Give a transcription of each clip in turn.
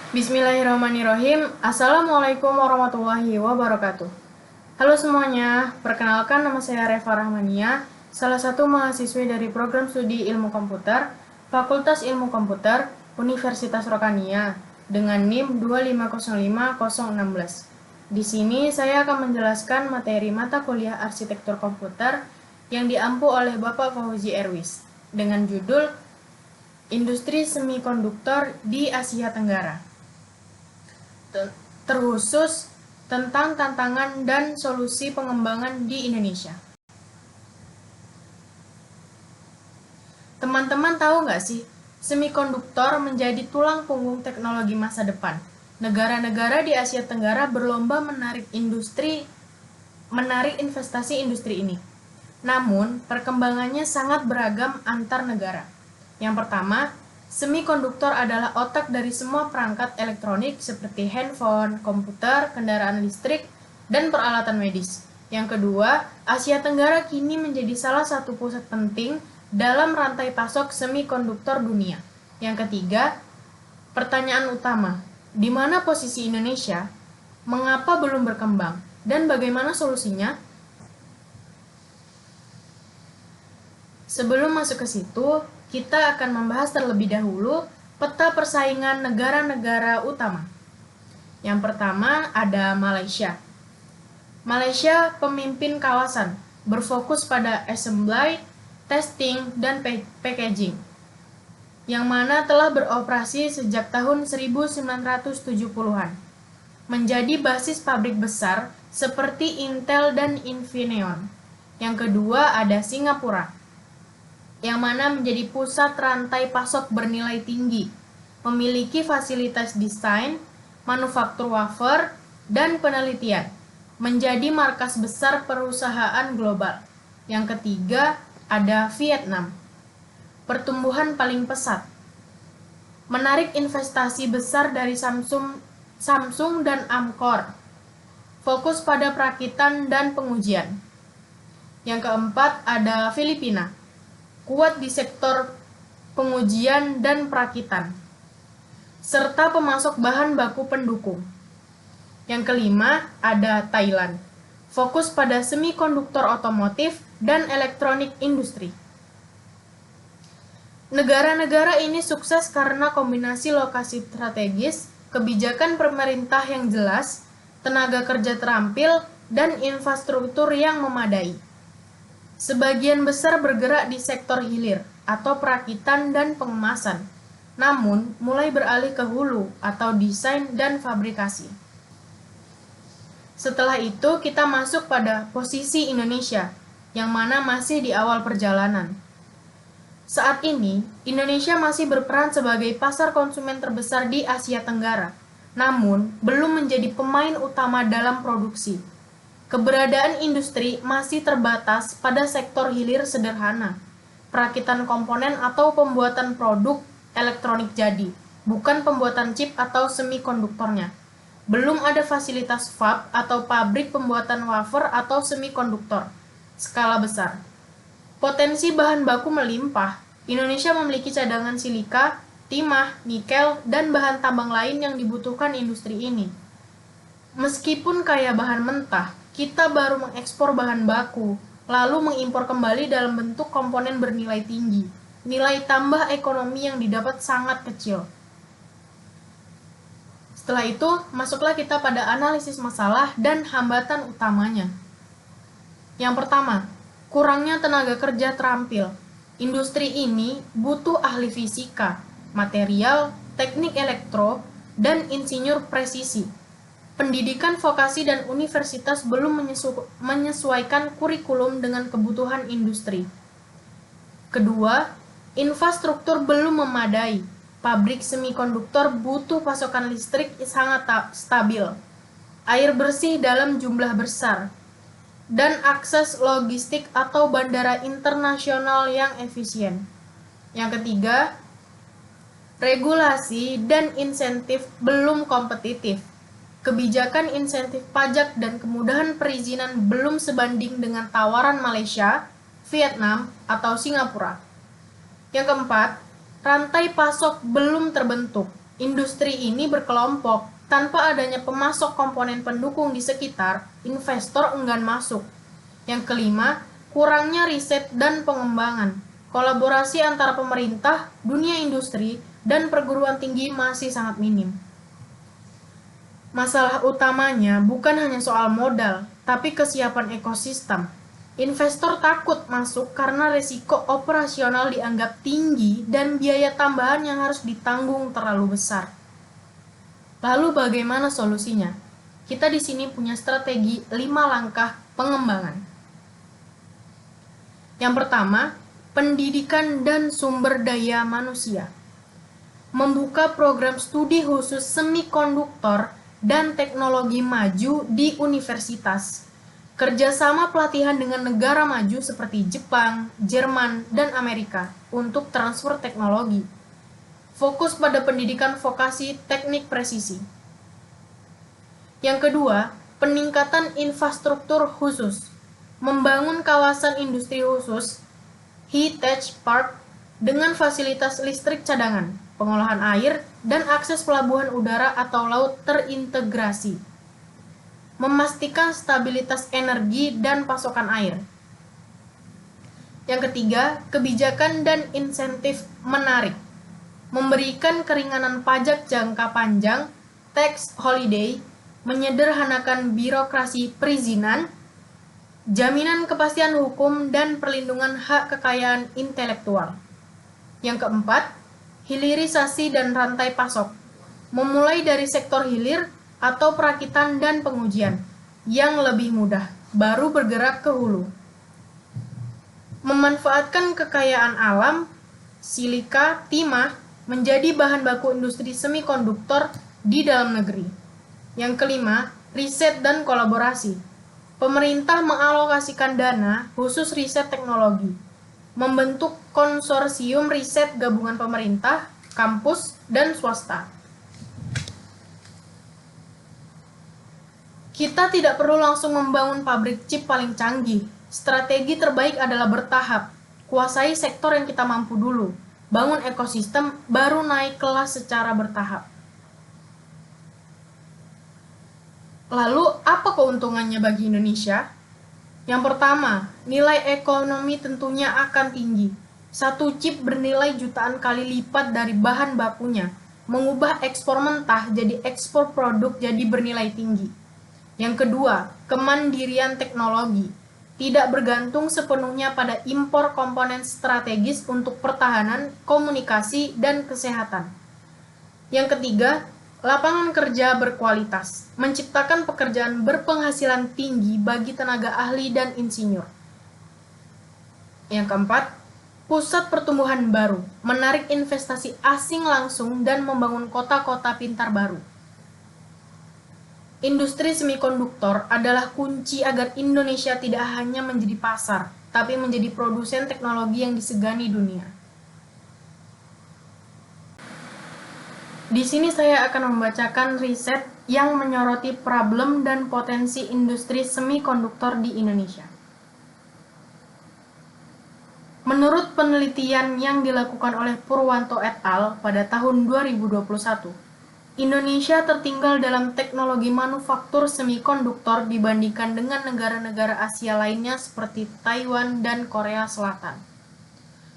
Bismillahirrahmanirrahim. Assalamualaikum warahmatullahi wabarakatuh. Halo semuanya, perkenalkan nama saya Reva Rahmania, salah satu mahasiswi dari program studi Ilmu Komputer, Fakultas Ilmu Komputer, Universitas Rokania, dengan NIM 2505016. Di sini saya akan menjelaskan materi mata kuliah Arsitektur Komputer yang diampu oleh Bapak Fauzi Erwis, dengan judul Industri Semikonduktor di Asia Tenggara. Terkhusus tentang tantangan dan solusi pengembangan di Indonesia. Teman-teman tahu nggak sih, semikonduktor menjadi tulang punggung teknologi masa depan. Negara-negara di Asia Tenggara berlomba menarik investasi industri ini. Namun, perkembangannya sangat beragam antar negara. Yang pertama, semikonduktor adalah otak dari semua perangkat elektronik seperti handphone, komputer, kendaraan listrik, dan peralatan medis. Yang kedua, Asia Tenggara kini menjadi salah satu pusat penting dalam rantai pasok semikonduktor dunia. Yang ketiga, pertanyaan utama, di mana posisi Indonesia? Mengapa belum berkembang? Dan bagaimana solusinya? Sebelum masuk ke situ, kita akan membahas terlebih dahulu peta persaingan negara-negara utama. Yang pertama ada Malaysia. Malaysia pemimpin kawasan, berfokus pada assembly, testing, dan packaging, yang mana telah beroperasi sejak tahun 1970-an. Menjadi basis pabrik besar seperti Intel dan Infineon. Yang kedua ada Singapura, yang mana menjadi pusat rantai pasok bernilai tinggi, memiliki fasilitas desain, manufaktur wafer, dan penelitian, menjadi markas besar perusahaan global. Yang ketiga, ada Vietnam, pertumbuhan paling pesat, menarik investasi besar dari Samsung dan Amkor, fokus pada perakitan dan pengujian. Yang keempat, ada Filipina, kuat di sektor pengujian dan perakitan, serta pemasok bahan baku pendukung. Yang kelima, ada Thailand, fokus pada semikonduktor otomotif dan elektronik industri. Negara-negara ini sukses karena kombinasi lokasi strategis, kebijakan pemerintah yang jelas, tenaga kerja terampil, dan infrastruktur yang memadai. Sebagian besar bergerak di sektor hilir atau perakitan dan pengemasan, namun mulai beralih ke hulu atau desain dan fabrikasi. Setelah itu kita masuk pada posisi Indonesia, yang mana masih di awal perjalanan. Saat ini, Indonesia masih berperan sebagai pasar konsumen terbesar di Asia Tenggara, namun belum menjadi pemain utama dalam produksi. Keberadaan industri masih terbatas pada sektor hilir sederhana, perakitan komponen atau pembuatan produk elektronik jadi, bukan pembuatan chip atau semikonduktornya. Belum ada fasilitas fab atau pabrik pembuatan wafer atau semikonduktor skala besar. Potensi bahan baku melimpah. Indonesia memiliki cadangan silika, timah, nikel, dan bahan tambang lain yang dibutuhkan industri ini. Meskipun kaya bahan mentah, kita baru mengekspor bahan baku, lalu mengimpor kembali dalam bentuk komponen bernilai tinggi. Nilai tambah ekonomi yang didapat sangat kecil. Setelah itu, masuklah kita pada analisis masalah dan hambatan utamanya. Yang pertama, kurangnya tenaga kerja terampil. Industri ini butuh ahli fisika, material, teknik elektro, dan insinyur presisi. Pendidikan vokasi dan universitas belum menyesuaikan kurikulum dengan kebutuhan industri. Kedua, infrastruktur belum memadai. Pabrik semikonduktor butuh pasokan listrik sangat stabil, air bersih dalam jumlah besar, dan akses logistik atau bandara internasional yang efisien. Yang ketiga, regulasi dan insentif belum kompetitif. Kebijakan insentif pajak dan kemudahan perizinan belum sebanding dengan tawaran Malaysia, Vietnam, atau Singapura. Yang keempat, rantai pasok belum terbentuk. Industri ini berkelompok, tanpa adanya pemasok komponen pendukung di sekitar, investor enggan masuk. Yang kelima, kurangnya riset dan pengembangan. Kolaborasi antara pemerintah, dunia industri, dan perguruan tinggi masih sangat minim. Masalah utamanya bukan hanya soal modal, tapi kesiapan ekosistem. Investor takut masuk karena risiko operasional dianggap tinggi dan biaya tambahan yang harus ditanggung terlalu besar. Lalu bagaimana solusinya? Kita di sini punya strategi 5 langkah pengembangan. Yang pertama, pendidikan dan sumber daya manusia. Membuka program studi khusus semikonduktor dan teknologi maju di universitas. Kerjasama pelatihan dengan negara maju seperti Jepang, Jerman, dan Amerika untuk transfer teknologi. Fokus pada pendidikan vokasi teknik presisi. Yang kedua, peningkatan infrastruktur khusus. Membangun kawasan industri khusus, Heritage Park, dengan fasilitas listrik cadangan, pengolahan air, dan akses pelabuhan udara atau laut terintegrasi. Memastikan stabilitas energi dan pasokan air. Yang ketiga, kebijakan dan insentif menarik. Memberikan keringanan pajak jangka panjang, tax holiday, menyederhanakan birokrasi perizinan, jaminan kepastian hukum, dan perlindungan hak kekayaan intelektual. Yang keempat, hilirisasi dan rantai pasok. Memulai dari sektor hilir atau perakitan dan pengujian yang lebih mudah, baru bergerak ke hulu. Memanfaatkan kekayaan alam, silika, timah, menjadi bahan baku industri semikonduktor di dalam negeri. Yang kelima, riset dan kolaborasi. Pemerintah mengalokasikan dana khusus riset teknologi, membentuk konsorsium riset gabungan pemerintah, kampus, dan swasta. Kita tidak perlu langsung membangun pabrik chip paling canggih. Strategi terbaik adalah bertahap. Kuasai sektor yang kita mampu dulu. Bangun ekosistem, baru naik kelas secara bertahap. Lalu, apa keuntungannya bagi Indonesia? Yang pertama, nilai ekonomi tentunya akan tinggi. Satu chip bernilai jutaan kali lipat dari bahan bakunya, mengubah ekspor mentah jadi ekspor produk jadi bernilai tinggi. Yang kedua, kemandirian teknologi. Tidak bergantung sepenuhnya pada impor komponen strategis untuk pertahanan, komunikasi, dan kesehatan. Yang ketiga, lapangan kerja berkualitas. Menciptakan pekerjaan berpenghasilan tinggi bagi tenaga ahli dan insinyur. Yang keempat, pusat pertumbuhan baru. Menarik investasi asing langsung dan membangun kota-kota pintar baru. Industri semikonduktor adalah kunci agar Indonesia tidak hanya menjadi pasar, tapi menjadi produsen teknologi yang disegani dunia. Di sini saya akan membacakan riset yang menyoroti problem dan potensi industri semikonduktor di Indonesia. Menurut penelitian yang dilakukan oleh Purwanto et al. Pada tahun 2021, Indonesia tertinggal dalam teknologi manufaktur semikonduktor dibandingkan dengan negara-negara Asia lainnya seperti Taiwan dan Korea Selatan.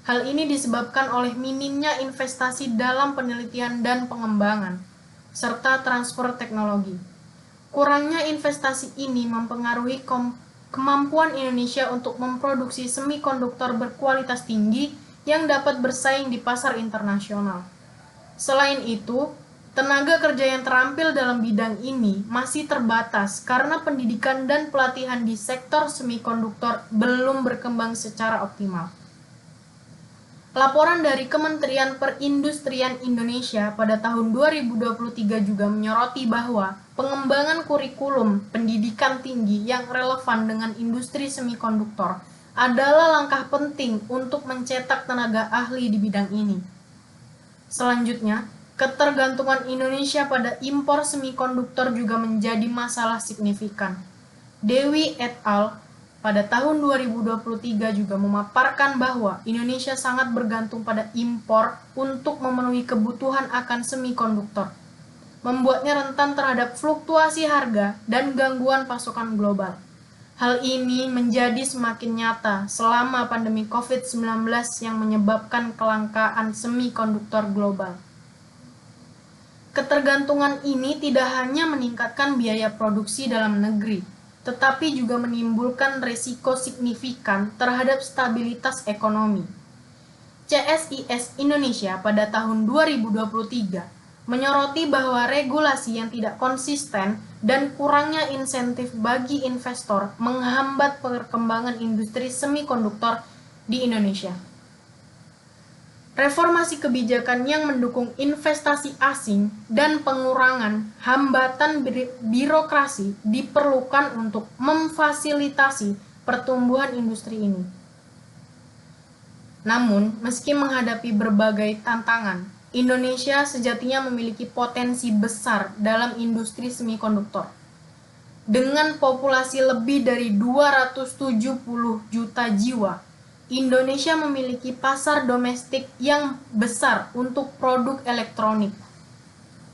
Hal ini disebabkan oleh minimnya investasi dalam penelitian dan pengembangan, serta transfer teknologi. Kurangnya investasi ini mempengaruhi kemampuan Indonesia untuk memproduksi semikonduktor berkualitas tinggi yang dapat bersaing di pasar internasional. Selain itu, tenaga kerja yang terampil dalam bidang ini masih terbatas karena pendidikan dan pelatihan di sektor semikonduktor belum berkembang secara optimal. Laporan dari Kementerian Perindustrian Indonesia pada tahun 2023 juga menyoroti bahwa pengembangan kurikulum pendidikan tinggi yang relevan dengan industri semikonduktor adalah langkah penting untuk mencetak tenaga ahli di bidang ini. Selanjutnya, ketergantungan Indonesia pada impor semikonduktor juga menjadi masalah signifikan. Dewi et al. pada tahun 2023 juga memaparkan bahwa Indonesia sangat bergantung pada impor untuk memenuhi kebutuhan akan semikonduktor, membuatnya rentan terhadap fluktuasi harga dan gangguan pasokan global. Hal ini menjadi semakin nyata selama pandemi COVID-19 yang menyebabkan kelangkaan semikonduktor global. Ketergantungan ini tidak hanya meningkatkan biaya produksi dalam negeri, tetapi juga menimbulkan risiko signifikan terhadap stabilitas ekonomi. CSIS Indonesia pada tahun 2023 menyoroti bahwa regulasi yang tidak konsisten dan kurangnya insentif bagi investor menghambat perkembangan industri semikonduktor di Indonesia. Reformasi kebijakan yang mendukung investasi asing dan pengurangan hambatan birokrasi diperlukan untuk memfasilitasi pertumbuhan industri ini. Namun, meski menghadapi berbagai tantangan, Indonesia sejatinya memiliki potensi besar dalam industri semikonduktor. Dengan populasi lebih dari 270 juta jiwa, Indonesia memiliki pasar domestik yang besar untuk produk elektronik,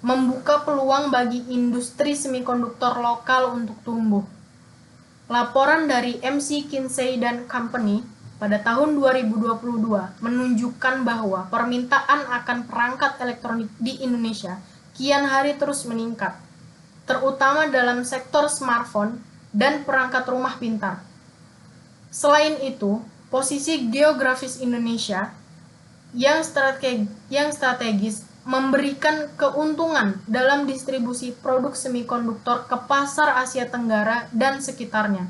membuka peluang bagi industri semikonduktor lokal untuk tumbuh. Laporan dari McKinsey & Company pada tahun 2022 menunjukkan bahwa permintaan akan perangkat elektronik di Indonesia kian hari terus meningkat, terutama dalam sektor smartphone dan perangkat rumah pintar. Selain itu, posisi geografis Indonesia yang strategis memberikan keuntungan dalam distribusi produk semikonduktor ke pasar Asia Tenggara dan sekitarnya.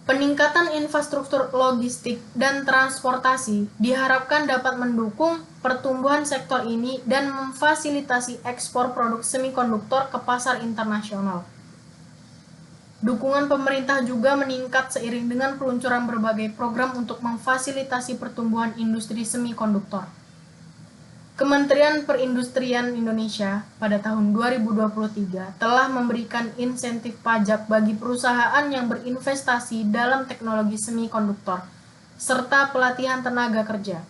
Peningkatan infrastruktur logistik dan transportasi diharapkan dapat mendukung pertumbuhan sektor ini dan memfasilitasi ekspor produk semikonduktor ke pasar internasional. Dukungan pemerintah juga meningkat seiring dengan peluncuran berbagai program untuk memfasilitasi pertumbuhan industri semikonduktor. Kementerian Perindustrian Indonesia pada tahun 2023 telah memberikan insentif pajak bagi perusahaan yang berinvestasi dalam teknologi semikonduktor, serta pelatihan tenaga kerja.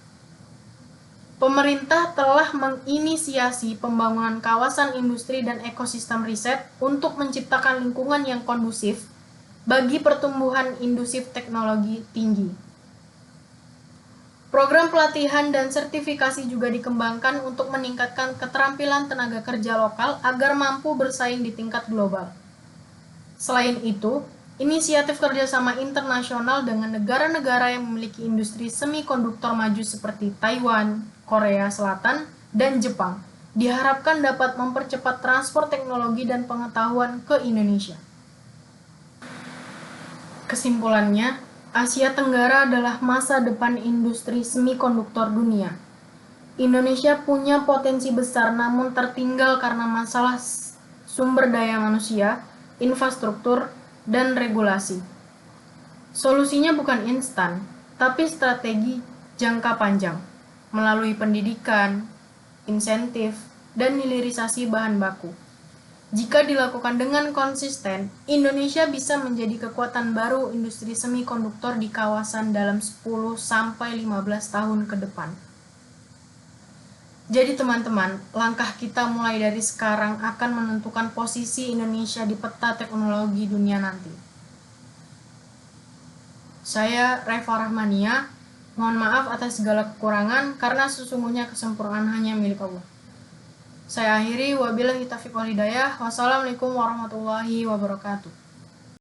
Pemerintah telah menginisiasi pembangunan kawasan industri dan ekosistem riset untuk menciptakan lingkungan yang kondusif bagi pertumbuhan industri teknologi tinggi. Program pelatihan dan sertifikasi juga dikembangkan untuk meningkatkan keterampilan tenaga kerja lokal agar mampu bersaing di tingkat global. Selain itu, inisiatif kerjasama internasional dengan negara-negara yang memiliki industri semikonduktor maju seperti Taiwan, Korea Selatan, dan Jepang diharapkan dapat mempercepat transfer teknologi dan pengetahuan ke Indonesia. Kesimpulannya, Asia Tenggara adalah masa depan industri semikonduktor dunia. Indonesia punya potensi besar namun tertinggal karena masalah sumber daya manusia, infrastruktur, dan regulasi. Solusinya bukan instan, tapi strategi jangka panjang, melalui pendidikan, insentif, dan hilirisasi bahan baku. Jika dilakukan dengan konsisten, Indonesia bisa menjadi kekuatan baru industri semikonduktor di kawasan dalam 10-15 tahun ke depan. Jadi teman-teman, langkah kita mulai dari sekarang akan menentukan posisi Indonesia di peta teknologi dunia nanti. Saya Reva Rahmania, mohon maaf atas segala kekurangan karena sesungguhnya kesempurnaan hanya milik Allah. Saya akhiri, wabillahi taufiq wal hidayah. Wassalamualaikum warahmatullahi wabarakatuh.